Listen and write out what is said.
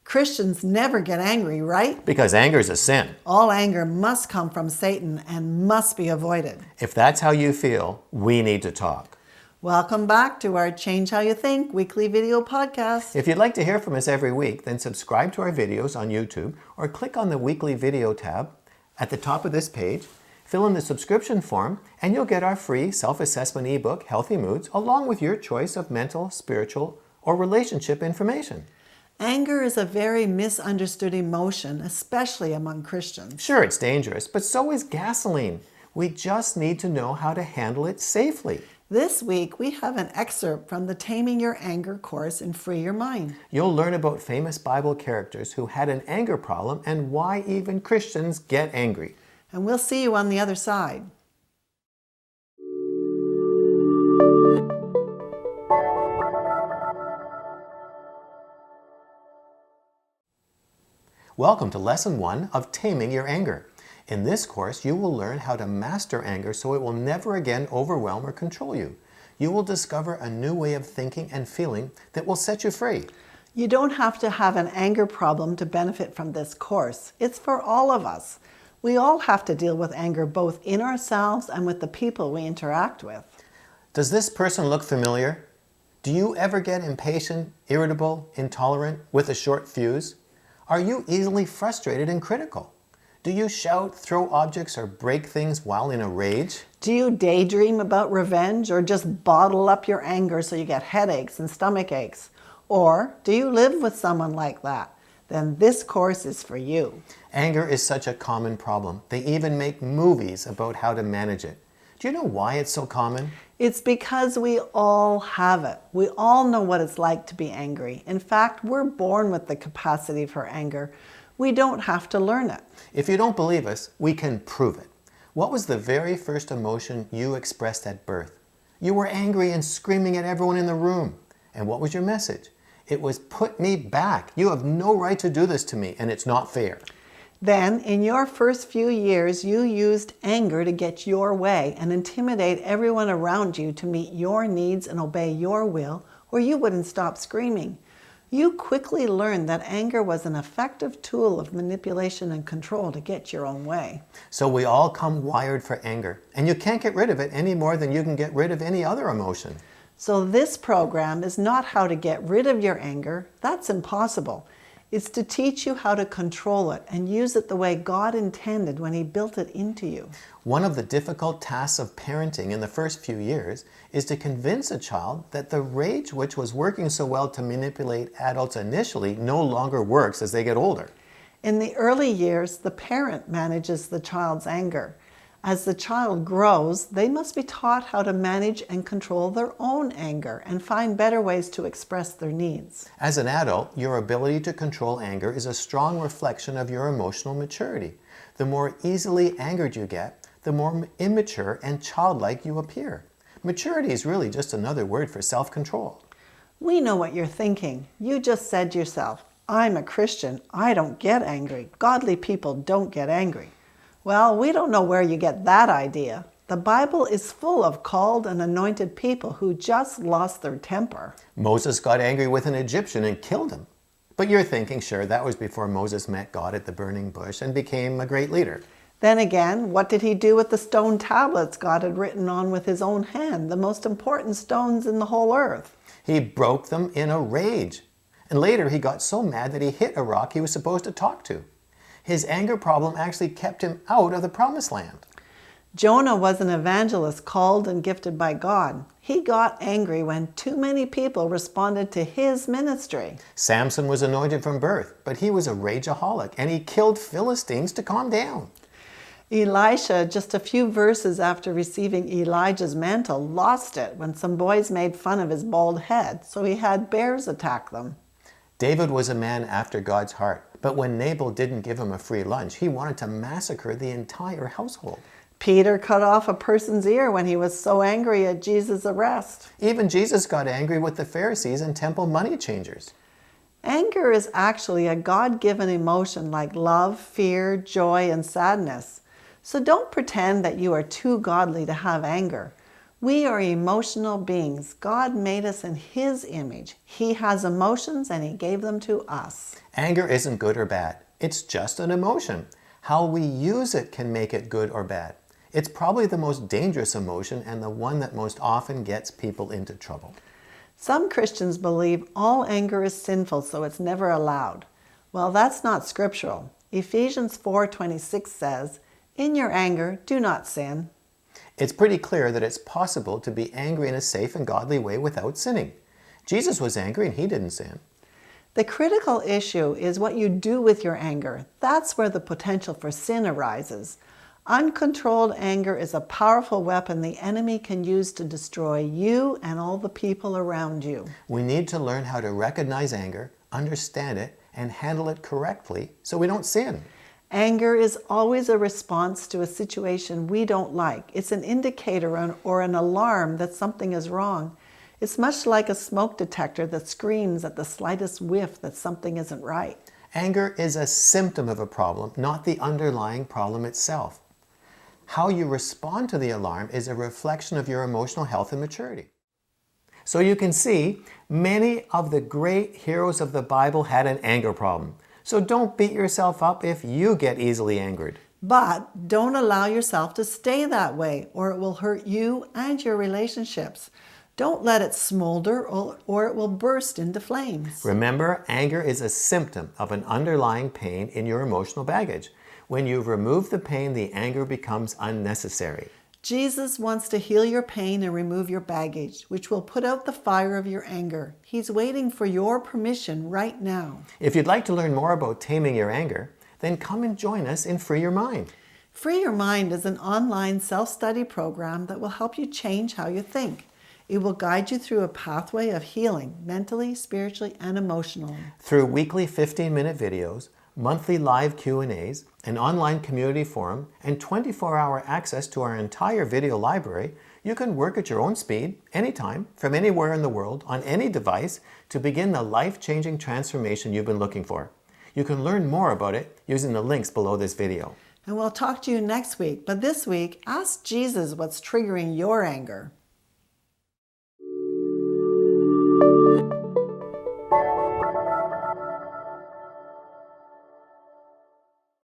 Christians never get angry, right? Because anger is a sin. All anger must come from Satan and must be avoided. If that's how you feel, we need to talk. Welcome back to our Change How You Think weekly video podcast. If you'd like to hear from us every week, then subscribe to our videos on YouTube or click on the weekly video tab at the top of this page, fill in the subscription form, and you'll get our free self-assessment ebook, Healthy Moods, along with your choice of mental, spiritual, or relationship information. Anger is a very misunderstood emotion, especially among Christians. Sure, it's dangerous, but so is gasoline. We just need to know how to handle it safely. This week, we have an excerpt from the Taming Your Anger course in Free Your Mind. You'll learn about famous Bible characters who had an anger problem and why even Christians get angry. And we'll see you on the other side. Welcome to Lesson 1 of Taming Your Anger. In this course, you will learn how to master anger so it will never again overwhelm or control you. You will discover a new way of thinking and feeling that will set you free. You don't have to have an anger problem to benefit from this course. It's for all of us. We all have to deal with anger both in ourselves and with the people we interact with. Does this person look familiar? Do you ever get impatient, irritable, intolerant, with a short fuse? Are you easily frustrated and critical? Do you shout, throw objects, or break things while in a rage? Do you daydream about revenge or just bottle up your anger so you get headaches and stomach aches? Or do you live with someone like that? Then this course is for you. Anger is such a common problem. They even make movies about how to manage it. Do you know why it's so common? It's because we all have it. We all know what it's like to be angry. In fact, we're born with the capacity for anger. We don't have to learn it. If you don't believe us, we can prove it. What was the very first emotion you expressed at birth? You were angry and screaming at everyone in the room. And what was your message? It was, put me back. You have no right to do this to me, and it's not fair. Then, in your first few years, you used anger to get your way and intimidate everyone around you to meet your needs and obey your will, or you wouldn't stop screaming. You quickly learned that anger was an effective tool of manipulation and control to get your own way. So we all come wired for anger, and you can't get rid of it any more than you can get rid of any other emotion. So this program is not how to get rid of your anger. That's impossible. It's to teach you how to control it and use it the way God intended when He built it into you. One of the difficult tasks of parenting in the first few years is to convince a child that the rage which was working so well to manipulate adults initially no longer works as they get older. In the early years, the parent manages the child's anger. As the child grows, they must be taught how to manage and control their own anger and find better ways to express their needs. As an adult, your ability to control anger is a strong reflection of your emotional maturity. The more easily angered you get, the more immature and childlike you appear. Maturity is really just another word for self-control. We know what you're thinking. You just said yourself, I'm a Christian. I don't get angry. Godly people don't get angry. Well, we don't know where you get that idea. The Bible is full of called and anointed people who just lost their temper. Moses got angry with an Egyptian and killed him. But you're thinking, sure, that was before Moses met God at the burning bush and became a great leader. Then again, what did he do with the stone tablets God had written on with his own hand, the most important stones in the whole earth? He broke them in a rage. And later he got so mad that he hit a rock he was supposed to talk to. His anger problem actually kept him out of the promised land. Jonah was an evangelist called and gifted by God. He got angry when too many people responded to his ministry. Samson was anointed from birth, but he was a rageaholic, and he killed Philistines to calm down. Elisha, just a few verses after receiving Elijah's mantle, lost it when some boys made fun of his bald head, so he had bears attack them. David was a man after God's heart, but when Nabal didn't give him a free lunch, he wanted to massacre the entire household. Peter cut off a person's ear when he was so angry at Jesus' arrest. Even Jesus got angry with the Pharisees and temple money changers. Anger is actually a God-given emotion like love, fear, joy, and sadness. So don't pretend that you are too godly to have anger. We are emotional beings. God made us in His image. He has emotions and He gave them to us. Anger isn't good or bad. It's just an emotion. How we use it can make it good or bad. It's probably the most dangerous emotion and the one that most often gets people into trouble. Some Christians believe all anger is sinful, so it's never allowed. Well, that's not scriptural. Ephesians 4:26 says, "In your anger, do not sin." It's pretty clear that it's possible to be angry in a safe and godly way without sinning. Jesus was angry and He didn't sin. The critical issue is what you do with your anger. That's where the potential for sin arises. Uncontrolled anger is a powerful weapon the enemy can use to destroy you and all the people around you. We need to learn how to recognize anger, understand it, and handle it correctly so we don't sin. Anger is always a response to a situation we don't like. It's an indicator or an alarm that something is wrong. It's much like a smoke detector that screams at the slightest whiff that something isn't right. Anger is a symptom of a problem, not the underlying problem itself. How you respond to the alarm is a reflection of your emotional health and maturity. So you can see, many of the great heroes of the Bible had an anger problem. So don't beat yourself up if you get easily angered. But don't allow yourself to stay that way, or it will hurt you and your relationships. Don't let it smolder or it will burst into flames. Remember, anger is a symptom of an underlying pain in your emotional baggage. When you've removed the pain, the anger becomes unnecessary. Jesus wants to heal your pain and remove your baggage, which will put out the fire of your anger. He's waiting for your permission right now. If you'd like to learn more about taming your anger, then come and join us in Free Your Mind. Free Your Mind is an online self-study program that will help you change how you think. It will guide you through a pathway of healing, mentally, spiritually, and emotionally. Through weekly 15-minute videos, monthly live Q&As, an online community forum, and 24-hour access to our entire video library, you can work at your own speed, anytime, from anywhere in the world, on any device, to begin the life-changing transformation you've been looking for. You can learn more about it using the links below this video. And we'll talk to you next week, but this week, ask Jesus what's triggering your anger.